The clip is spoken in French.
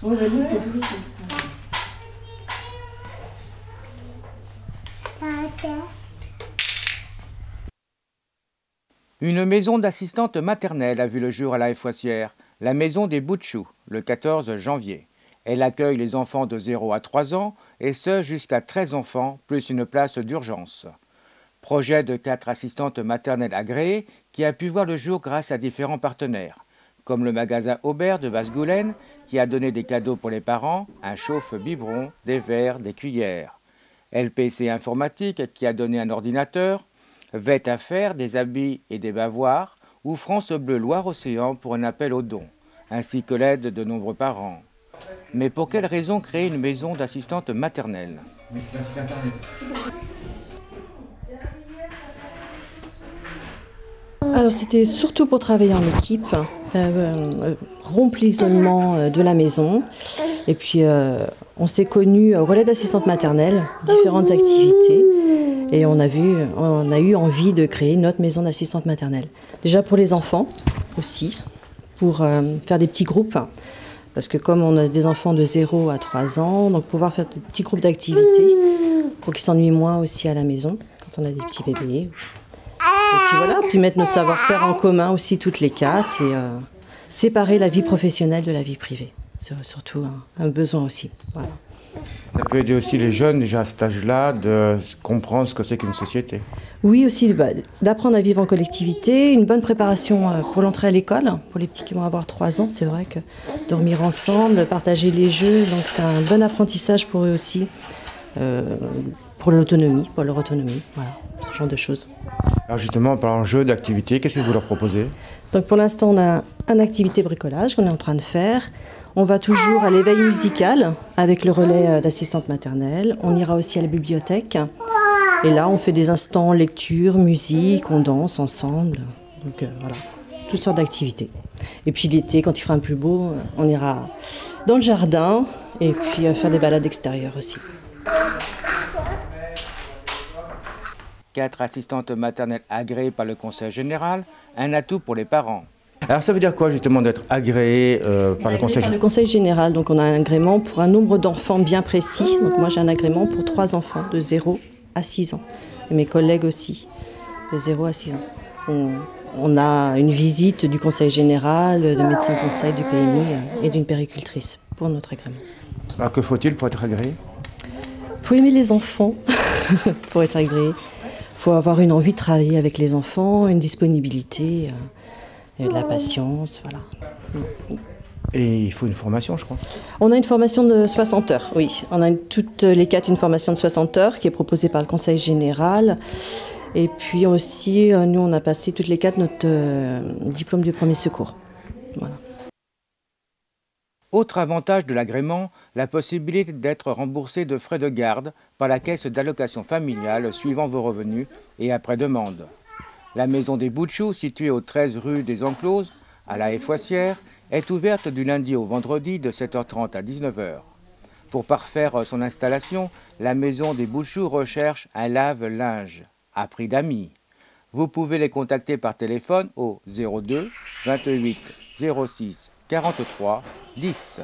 Oui, bah, nous, on fait tous les six. Une maison d'assistante maternelle a vu le jour à la Foissière, la maison des bouts de choux, le 14 janvier. Elle accueille les enfants de 0 à 3 ans et ce jusqu'à 13 enfants, plus une place d'urgence. Projet de 4 assistantes maternelles agréées qui a pu voir le jour grâce à différents partenaires, comme le magasin Aubert de Basse-Goulaine qui a donné des cadeaux pour les parents, un chauffe-biberon, des verres, des cuillères. LPC Informatique qui a donné un ordinateur, Vête à faire, des habits et des bavoirs, ou France Bleu Loire-Océan pour un appel aux dons, ainsi que l'aide de nombreux parents. Mais pour quelle raison créer une maison d'assistante maternelle? Alors c'était surtout pour travailler en équipe, rompre l'isolement de la maison. Et puis on s'est connus au relais d'assistante maternelle, différentes activités. Et on a eu envie de créer notre maison d'assistante maternelle. Déjà pour les enfants aussi, pour faire des petits groupes. Parce que comme on a des enfants de 0 à 3 ans, donc pouvoir faire des petits groupes d'activités pour qu'ils s'ennuient moins aussi à la maison, quand on a des petits bébés. Et puis voilà, puis mettre notre savoir-faire en commun aussi toutes les quatre et séparer la vie professionnelle de la vie privée. C'est surtout un besoin aussi. Voilà. Ça peut aider aussi les jeunes déjà à cet âge-là de comprendre ce que c'est qu'une société. Oui aussi, d'apprendre à vivre en collectivité, une bonne préparation pour l'entrée à l'école, pour les petits qui vont avoir 3 ans, c'est vrai que dormir ensemble, partager les jeux, donc c'est un bon apprentissage pour eux aussi, pour l'autonomie, pour leur autonomie, voilà, ce genre de choses. Alors justement, en parlant de jeux, d'activités, qu'est-ce que vous leur proposez? Donc pour l'instant, on a une activité bricolage qu'on est en train de faire. On va toujours à l'éveil musical avec le relais d'assistante maternelle. On ira aussi à la bibliothèque. Et là, on fait des instants lecture, musique, on danse ensemble. Donc voilà, toutes sortes d'activités. Et puis l'été, quand il fera un peu plus beau, on ira dans le jardin et puis faire des balades extérieures aussi. 4 assistantes maternelles agréées par le Conseil général, un atout pour les parents. Alors ça veut dire quoi justement d'être agréé par le Conseil général? Par le Conseil général, donc on a un agrément pour un nombre d'enfants bien précis. Donc moi j'ai un agrément pour 3 enfants de 0 à 6 ans. Et mes collègues aussi, de 0 à 6 ans. On a une visite du Conseil général, de médecin conseil du PMI et d'une péricultrice pour notre agrément. Alors que faut-il pour être agréé? Il faut aimer les enfants pour être agréé. Il faut avoir une envie de travailler avec les enfants, une disponibilité, et de la patience, voilà. Et il faut une formation, je crois. On a une formation de 60 heures, oui. On a toutes les 4 une formation de 60 heures qui est proposée par le Conseil général. Et puis aussi, nous, on a passé toutes les 4 notre diplôme de premier secours. Voilà. Autre avantage de l'agrément, la possibilité d'être remboursé de frais de garde par la caisse d'allocation familiale suivant vos revenus et après demande. La maison des bouts de choux, située au 13 rue des Encloses, à la Foissière, est ouverte du lundi au vendredi de 7h30 à 19h. Pour parfaire son installation, la maison des bouts de choux recherche un lave-linge à prix d'amis. Vous pouvez les contacter par téléphone au 02 28 06 43 10.